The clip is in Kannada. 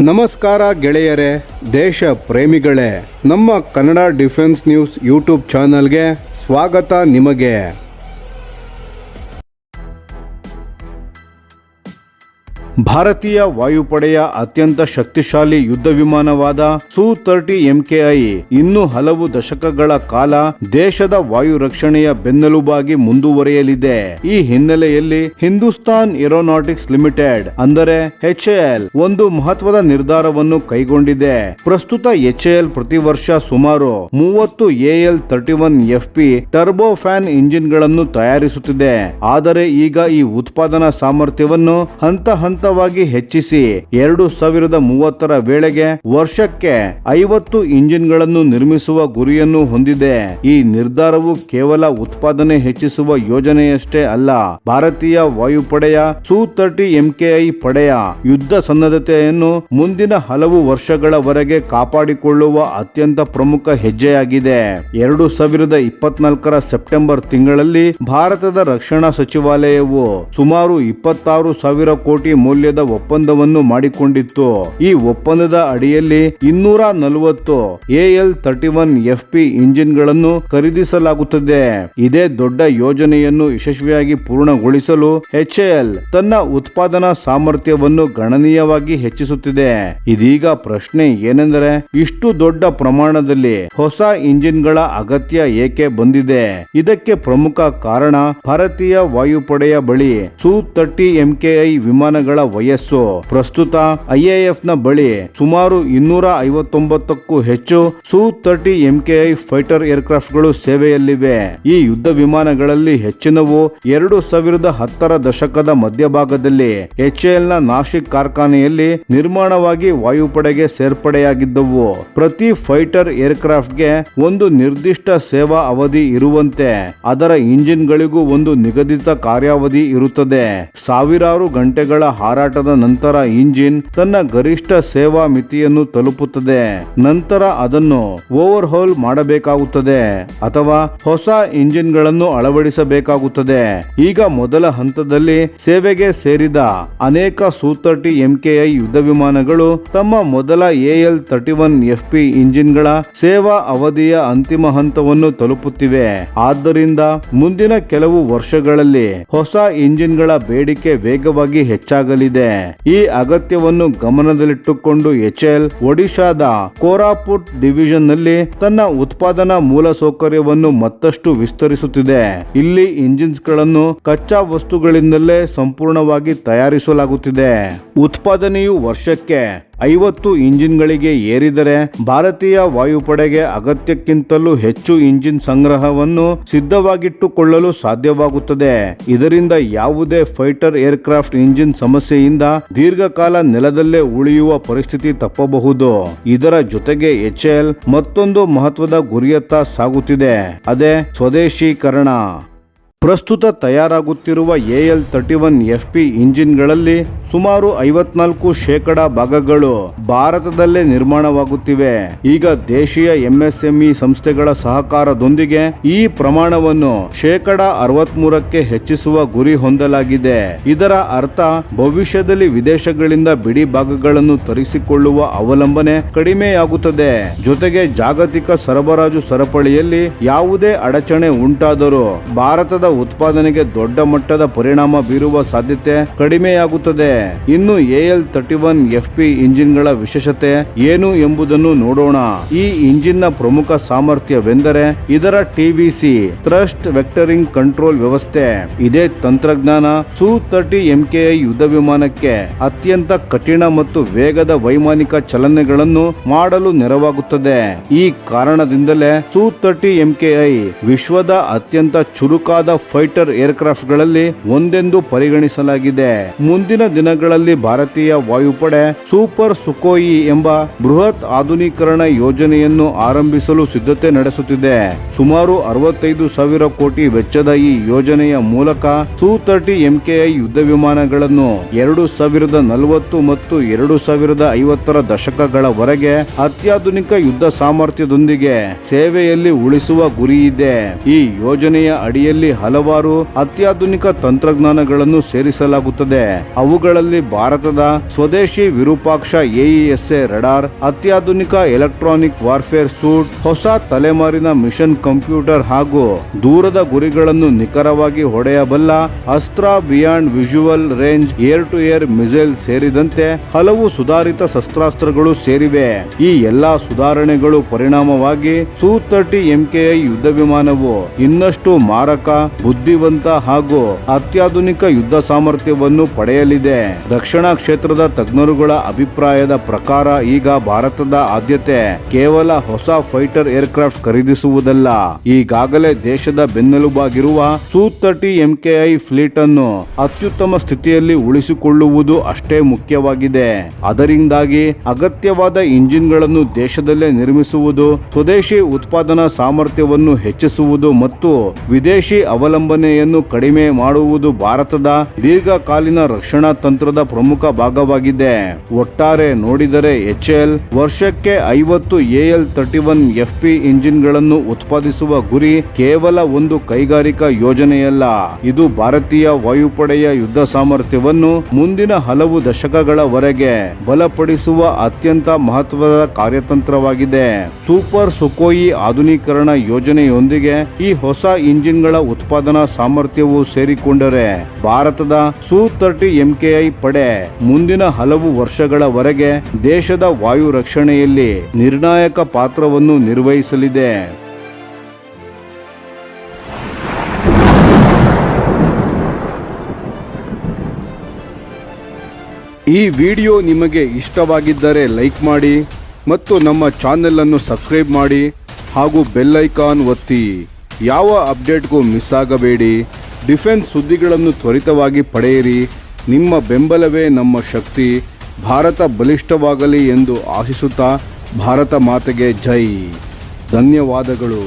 ನಮಸ್ಕಾರ ಗೆಳೆಯರೇ, ದೇಶ ಪ್ರೇಮಿಗಳೇ, ನಮ್ಮ ಕನ್ನಡ ಡಿಫೆನ್ಸ್ ನ್ಯೂಸ್ ಯೂಟ್ಯೂಬ್ ಚಾನಲ್ಗೆ ಸ್ವಾಗತ ನಿಮಗೆ. ಭಾರತೀಯ ವಾಯುಪಡೆಯ ಅತ್ಯಂತ ಶಕ್ತಿಶಾಲಿ ಯುದ್ಧ ವಿಮಾನವಾದ ಸು-30 MKI ಇನ್ನು ಹಲವು ದಶಕಗಳ ಕಾಲ ದೇಶದ ವಾಯು ರಕ್ಷಣೆಯ ಬೆನ್ನೆಲುಬಾಗಿ ಮುಂದುವರಿಯಲಿದೆ. ಈ ಹಿನ್ನೆಲೆಯಲ್ಲಿ ಹಿಂದೂಸ್ತಾನ್ ಏರೋನಾಟಿಕ್ಸ್ ಲಿಮಿಟೆಡ್ ಅಂದರೆ HAL ಒಂದು ಮಹತ್ವದ ನಿರ್ಧಾರವನ್ನು ಕೈಗೊಂಡಿದೆ. ಪ್ರಸ್ತುತ HAL ಪ್ರತಿ ವರ್ಷ ಸುಮಾರು 30 AL-31FP ಟರ್ಬೋ ಫ್ಯಾನ್ ಇಂಜಿನ್ ಗಳನ್ನು ತಯಾರಿಸುತ್ತಿದೆ. ಆದರೆ ಈಗ ಈ ಉತ್ಪಾದನಾ ಸಾಮರ್ಥ್ಯವನ್ನು ಹಂತ ಹೆಚ್ಚಿಸಿ 2030 ವೇಳೆಗೆ ವರ್ಷಕ್ಕೆ 50 ಇಂಜಿನ್ಗಳನ್ನು ನಿರ್ಮಿಸುವ ಗುರಿಯನ್ನು ಹೊಂದಿದೆ. ಈ ನಿರ್ಧಾರವು ಕೇವಲ ಉತ್ಪಾದನೆ ಹೆಚ್ಚಿಸುವ ಯೋಜನೆಯಷ್ಟೇ ಅಲ್ಲ, ಭಾರತೀಯ ವಾಯುಪಡೆಯ ಸು-30 MKI ಪಡೆಯ ಯುದ್ಧ ಸನ್ನದ್ಧತೆಯನ್ನು ಮುಂದಿನ ಹಲವು ವರ್ಷಗಳವರೆಗೆ ಕಾಪಾಡಿಕೊಳ್ಳುವ ಅತ್ಯಂತ ಪ್ರಮುಖ ಹೆಜ್ಜೆಯಾಗಿದೆ. 2024 ಸೆಪ್ಟೆಂಬರ್ ತಿಂಗಳಲ್ಲಿ ಭಾರತದ ರಕ್ಷಣಾ ಸಚಿವಾಲಯವು ಸುಮಾರು 26,000 ಕೋಟಿ ಮೌಲ್ಯದ ಒಪ್ಪಂದವನ್ನು ಮಾಡಿಕೊಂಡಿತ್ತು. ಈ ಒಪ್ಪಂದದ ಅಡಿಯಲ್ಲಿ 240 AL-31FP ಇಂಜಿನ್ ಗಳನ್ನು ಖರೀದಿಸಲಾಗುತ್ತದೆ. ಇದೇ ದೊಡ್ಡ ಯೋಜನೆಯನ್ನು ಯಶಸ್ವಿಯಾಗಿ ಪೂರ್ಣಗೊಳಿಸಲು HAL ತನ್ನ ಉತ್ಪಾದನಾ ಸಾಮರ್ಥ್ಯವನ್ನು ಗಣನೀಯವಾಗಿ ಹೆಚ್ಚಿಸುತ್ತಿದೆ. ಇದೀಗ ಪ್ರಶ್ನೆ ಏನೆಂದರೆ, ಇಷ್ಟು ದೊಡ್ಡ ಪ್ರಮಾಣದಲ್ಲಿ ಹೊಸ ಇಂಜಿನ್ ಗಳ ಅಗತ್ಯ ಏಕೆ ಬಂದಿದೆ? ಇದಕ್ಕೆ ಪ್ರಮುಖ ಕಾರಣ ಭಾರತೀಯ ವಾಯುಪಡೆಯ ಬಳಿ ಸು-30 MKI ವಿಮಾನಗಳ ವಯಸ್ಸು. ಪ್ರಸ್ತುತ IAF ನ ಬಳಿ ಸುಮಾರು 259ಕ್ಕೂ ಹೆಚ್ಚು ಸು-30 MKI ಫೈಟರ್ ಏರ್ಕ್ರಾಫ್ಟ್ ಗಳು ಸೇವೆಯಲ್ಲಿವೆ. ಈ ಯುದ್ಧ ವಿಮಾನಗಳಲ್ಲಿ ಹೆಚ್ಚಿನವು 2010ರ ದಶಕದ ಮಧ್ಯಭಾಗದಲ್ಲಿ HAL ನ ನಾಶಿಕ್ ಕಾರ್ಖಾನೆಯಲ್ಲಿ ನಿರ್ಮಾಣವಾಗಿ ವಾಯುಪಡೆಗೆ ಸೇರ್ಪಡೆಯಾಗಿದ್ದವು. ಪ್ರತಿ ಫೈಟರ್ ಏರ್ಕ್ರಾಫ್ಟ್ ಗೆ ಒಂದು ನಿರ್ದಿಷ್ಟ ಸೇವಾ ಅವಧಿ ಇರುವಂತೆ ಅದರ ಇಂಜಿನ್ ಗಳಿಗೂ ಒಂದು ನಿಗದಿತ ಕಾರ್ಯಾವಧಿ ಇರುತ್ತದೆ. ಸಾವಿರಾರು ಗಂಟೆಗಳ ಹಾರಾಟದ ನಂತರ ಇಂಜಿನ್ ತನ್ನ ಗರಿಷ್ಠ ಸೇವಾ ಮಿತಿಯನ್ನು ತಲುಪುತ್ತದೆ. ನಂತರ ಅದನ್ನು ಓವರ್ ಹೌಲ್ ಮಾಡಬೇಕಾಗುತ್ತದೆ ಅಥವಾ ಹೊಸ ಇಂಜಿನ್ ಗಳನ್ನು ಅಳವಡಿಸಬೇಕಾಗುತ್ತದೆ. ಈಗ ಮೊದಲ ಹಂತದಲ್ಲಿ ಸೇವೆಗೆ ಸೇರಿದ ಅನೇಕ ಸು-30 MKI ಯುದ್ಧ ವಿಮಾನಗಳು ತಮ್ಮ ಮೊದಲ AL-31FP ಇಂಜಿನ್ ಗಳ ಸೇವಾ ಅವಧಿಯ ಅಂತಿಮ ಹಂತವನ್ನು ತಲುಪುತ್ತಿವೆ. ಆದ್ದರಿಂದ ಮುಂದಿನ ಕೆಲವು ವರ್ಷಗಳಲ್ಲಿ ಹೊಸ ಇಂಜಿನ್ ಗಳ ಬೇಡಿಕೆ ವೇಗವಾಗಿ ಹೆಚ್ಚಾಗಲಿದೆ. ಈ ಅಗತ್ಯವನ್ನು ಗಮನದಲ್ಲಿಟ್ಟುಕೊಂಡು HAL ಒಡಿಶಾದ ಕೋರಾಪುಟ್ ಡಿವಿಷನ್ ನಲ್ಲಿ ತನ್ನ ಉತ್ಪಾದನಾ ಮೂಲಸೌಕರ್ಯವನ್ನು ಮತ್ತಷ್ಟು ವಿಸ್ತರಿಸುತ್ತಿದೆ. ಇಲ್ಲಿ ಇಂಜಿನ್ಸ್ ಗಳನ್ನು ಕಚ್ಚಾ ವಸ್ತುಗಳಿಂದಲೇ ಸಂಪೂರ್ಣವಾಗಿ ತಯಾರಿಸಲಾಗುತ್ತಿದೆ. ಉತ್ಪಾದನೆಯು ವರ್ಷಕ್ಕೆ 50 ಇಂಜಿನ್ಗಳಿಗೆ ಏರಿದರೆ ಭಾರತೀಯ ವಾಯುಪಡೆಗೆ ಅಗತ್ಯಕ್ಕಿಂತಲೂ ಹೆಚ್ಚು ಇಂಜಿನ್ ಸಂಗ್ರಹವನ್ನು ಸಿದ್ಧವಾಗಿಟ್ಟುಕೊಳ್ಳಲು ಸಾಧ್ಯವಾಗುತ್ತದೆ. ಇದರಿಂದ ಯಾವುದೇ ಫೈಟರ್ ಏರ್ಕ್ರಾಫ್ಟ್ ಇಂಜಿನ್ ಸಮಸ್ಯೆಯಿಂದ ದೀರ್ಘಕಾಲ ನೆಲದಲ್ಲೇ ಉಳಿಯುವ ಪರಿಸ್ಥಿತಿ ತಪ್ಪಬಹುದು. ಇದರ ಜೊತೆಗೆ HAL ಮತ್ತೊಂದು ಮಹತ್ವದ ಗುರಿಯತ್ತ ಸಾಗುತ್ತಿದೆ, ಅದೇ ಸ್ವದೇಶೀಕರಣ. ಪ್ರಸ್ತುತ ತಯಾರಾಗುತ್ತಿರುವ AL-31FP ಇಂಜಿನ್ಗಳಲ್ಲಿ ಸುಮಾರು 54% ಭಾಗಗಳು ಭಾರತದಲ್ಲೇ ನಿರ್ಮಾಣವಾಗುತ್ತಿವೆ. ಈಗ ದೇಶೀಯ MSME ಸಂಸ್ಥೆಗಳ ಸಹಕಾರದೊಂದಿಗೆ ಈ ಪ್ರಮಾಣವನ್ನು 63% ಹೆಚ್ಚಿಸುವ ಗುರಿ ಹೊಂದಲಾಗಿದೆ. ಇದರ ಅರ್ಥ ಭವಿಷ್ಯದಲ್ಲಿ ವಿದೇಶಗಳಿಂದ ಬಿಡಿ ಭಾಗಗಳನ್ನು ತರಿಸಿಕೊಳ್ಳುವ ಅವಲಂಬನೆ ಕಡಿಮೆಯಾಗುತ್ತದೆ. ಜೊತೆಗೆ ಜಾಗತಿಕ ಸರಬರಾಜು ಸರಪಳಿಯಲ್ಲಿ ಯಾವುದೇ ಅಡಚಣೆ ಉಂಟಾದರೂ ಭಾರತದ ಉತ್ಪಾದನೆಗೆ ದೊಡ್ಡ ಮಟ್ಟದ ಪರಿಣಾಮ ಬೀರುವ ಸಾಧ್ಯತೆ ಕಡಿಮೆಯಾಗುತ್ತದೆ. ಇನ್ನು AL-31FP ಇಂಜಿನ್ ಗಳ ವಿಶೇಷತೆ ಏನು ಎಂಬುದನ್ನು ನೋಡೋಣ. ಈ ಇಂಜಿನ್ ನ ಪ್ರಮುಖ ಸಾಮರ್ಥ್ಯವೆಂದರೆ ಇದರ TVC ಥ್ರಸ್ಟ್ ವೆಕ್ಟರಿಂಗ್ ಕಂಟ್ರೋಲ್ ವ್ಯವಸ್ಥೆ. ಇದೇ ತಂತ್ರಜ್ಞಾನ ಸು-30 MKI ಯುದ್ಧ ವಿಮಾನಕ್ಕೆ ಅತ್ಯಂತ ಕಠಿಣ ಮತ್ತು ವೇಗದ ವೈಮಾನಿಕ ಚಲನೆಗಳನ್ನು ಮಾಡಲು ನೆರವಾಗುತ್ತದೆ. ಈ ಕಾರಣದಿಂದಲೇ ಸು-30 MKI ವಿಶ್ವದ ಅತ್ಯಂತ ಚುರುಕಾದ ಫೈಟರ್ ಏರ್ಕ್ರಾಫ್ಟ್ ಗಳಲ್ಲಿ ಒಂದೆಂದು ಪರಿಗಣಿಸಲಾಗಿದೆ. ಮುಂದಿನ ದಿನಗಳಲ್ಲಿ ಭಾರತೀಯ ವಾಯುಪಡೆ ಸೂಪರ್ ಸುಖೋಯಿ ಎಂಬ ಬೃಹತ್ ಆಧುನೀಕರಣ ಯೋಜನೆಯನ್ನು ಆರಂಭಿಸಲು ಸಿದ್ಧತೆ ನಡೆಸುತ್ತಿದೆ. ಸುಮಾರು 65,000 ಕೋಟಿ ವೆಚ್ಚದ ಈ ಯೋಜನೆಯ ಮೂಲಕ ಸು-30 MKI ಯುದ್ಧ ವಿಮಾನಗಳನ್ನು 2040 ಮತ್ತು 2050ರ ದಶಕಗಳವರೆಗೆ ಅತ್ಯಾಧುನಿಕ ಯುದ್ಧ ಸಾಮರ್ಥ್ಯದೊಂದಿಗೆ ಸೇವೆಯಲ್ಲಿ ಉಳಿಸುವ ಗುರಿಯಿದೆ. ಈ ಯೋಜನೆಯ ಅಡಿಯಲ್ಲಿ ಹಲವಾರು ಅತ್ಯಾಧುನಿಕ ತಂತ್ರಜ್ಞಾನಗಳನ್ನು ಸೇರಿಸಲಾಗುತ್ತದೆ. ಅವುಗಳಲ್ಲಿ ಭಾರತದ ಸ್ವದೇಶಿ ವಿರೂಪಾಕ್ಷ AESA ರಡಾರ್, ಅತ್ಯಾಧುನಿಕ ಎಲೆಕ್ಟ್ರಾನಿಕ್ ವಾರ್ಫೇರ್ ಸೂಟ್, ಹೊಸ ತಲೆಮಾರಿನ ಮಿಷನ್ ಕಂಪ್ಯೂಟರ್ ಹಾಗೂ ದೂರದ ಗುರಿಗಳನ್ನು ನಿಖರವಾಗಿ ಹೊಡೆಯಬಲ್ಲ ಅಸ್ತ್ರ beyond visual range air to air missile ಸೇರಿದಂತೆ ಹಲವು ಸುಧಾರಿತ ಶಸ್ತ್ರಾಸ್ತ್ರಗಳು ಸೇರಿವೆ. ಈ ಎಲ್ಲಾ ಸುಧಾರಣೆಗಳು ಪರಿಣಾಮವಾಗಿ Su-30 MKI ಯುದ್ಧ ವಿಮಾನವು ಇನ್ನಷ್ಟು ಮಾರಕ, ಬುದ್ಧಿವಂತ ಹಾಗೂ ಅತ್ಯಾಧುನಿಕ ಯುದ್ಧ ಸಾಮರ್ಥ್ಯವನ್ನು ಪಡೆಯಲಿದೆ. ರಕ್ಷಣಾ ಕ್ಷೇತ್ರದ ತಜ್ಞರುಗಳ ಅಭಿಪ್ರಾಯದ ಪ್ರಕಾರ ಈಗ ಭಾರತದ ಆದ್ಯತೆ ಕೇವಲ ಹೊಸ ಫೈಟರ್ ಏರ್ಕ್ರಾಫ್ಟ್ ಖರೀದಿಸುವುದಲ್ಲ. ಈಗಾಗಲೇ ದೇಶದ ಬೆನ್ನೆಲುಬಾಗಿರುವ Su-30 MKI ಫ್ಲೀಟ್ ಅನ್ನು ಅತ್ಯುತ್ತಮ ಸ್ಥಿತಿಯಲ್ಲಿ ಉಳಿಸಿಕೊಳ್ಳುವುದು ಅಷ್ಟೇ ಮುಖ್ಯವಾಗಿದೆ. ಅದರಿಂದಾಗಿ ಅಗತ್ಯವಾದ ಇಂಜಿನ್ಗಳನ್ನು ದೇಶದಲ್ಲೇ ನಿರ್ಮಿಸುವುದು, ಸ್ವದೇಶಿ ಉತ್ಪಾದನಾ ಸಾಮರ್ಥ್ಯವನ್ನು ಹೆಚ್ಚಿಸುವುದು ಮತ್ತು ವಿದೇಶಿ ಅವಲಂಬನೆಯನ್ನು ಕಡಿಮೆ ಮಾಡುವುದು ಭಾರತದ ದೀರ್ಘಕಾಲೀನ ರಕ್ಷಣಾ ತಂತ್ರದ ಪ್ರಮುಖ ಭಾಗವಾಗಿದೆ. ಒಟ್ಟಾರೆ ನೋಡಿದರೆ HAL ವರ್ಷಕ್ಕೆ 50 AL-31 FP ಇಂಜಿನ್ಗಳನ್ನು ಉತ್ಪಾದಿಸುವ ಗುರಿ ಕೇವಲ ಒಂದು ಕೈಗಾರಿಕಾ ಯೋಜನೆಯಲ್ಲ. ಇದು ಭಾರತೀಯ ವಾಯುಪಡೆಯ ಯುದ್ಧ ಸಾಮರ್ಥ್ಯವನ್ನು ಮುಂದಿನ ಹಲವು ದಶಕಗಳವರೆಗೆ ಬಲಪಡಿಸುವ ಅತ್ಯಂತ ಮಹತ್ವದ ಕಾರ್ಯತಂತ್ರವಾಗಿದೆ. ಸೂಪರ್ ಸುಖೋಯಿ ಆಧುನೀಕರಣ ಯೋಜನೆಯೊಂದಿಗೆ ಈ ಹೊಸ ಇಂಜಿನ್ಗಳ ಉತ್ಪಾದನಾ ಸಾಮರ್ಥ್ಯವು ಸೇರಿಕೊಂಡರೆ ಭಾರತದ Su-30 MKI ಪಡೆ ಮುಂದಿನ ಹಲವು ವರ್ಷಗಳವರೆಗೆ ದೇಶದ ವಾಯು ರಕ್ಷಣೆಯಲ್ಲಿ ನಿರ್ಣಾಯಕ ಪಾತ್ರವನ್ನು ನಿರ್ವಹಿಸಲಿದೆ. ಈ ವಿಡಿಯೋ ನಿಮಗೆ ಇಷ್ಟವಾಗಿದ್ದರೆ ಲೈಕ್ ಮಾಡಿ ಮತ್ತು ನಮ್ಮ ಚಾನೆಲ್ ಅನ್ನು ಸಬ್ಸ್ಕ್ರೈಬ್ ಮಾಡಿ ಹಾಗೂ ಬೆಲ್ ಐಕಾನ್ ಒತ್ತಿ. ಯಾವ ಅಪ್ಡೇಟ್ಗೂ ಮಿಸ್ ಆಗಬೇಡಿ. ಡಿಫೆನ್ಸ್ ಸುದ್ದಿಗಳನ್ನು ತ್ವರಿತವಾಗಿ ಪಡೆಯಿರಿ. ನಿಮ್ಮ ಬೆಂಬಲವೇ ನಮ್ಮ ಶಕ್ತಿ. ಭಾರತ ಬಲಿಷ್ಠವಾಗಲಿ ಎಂದು ಆಶಿಸುತ್ತಾ ಭಾರತ ಮಾತೆಗೆ ಜೈ. ಧನ್ಯವಾದಗಳು.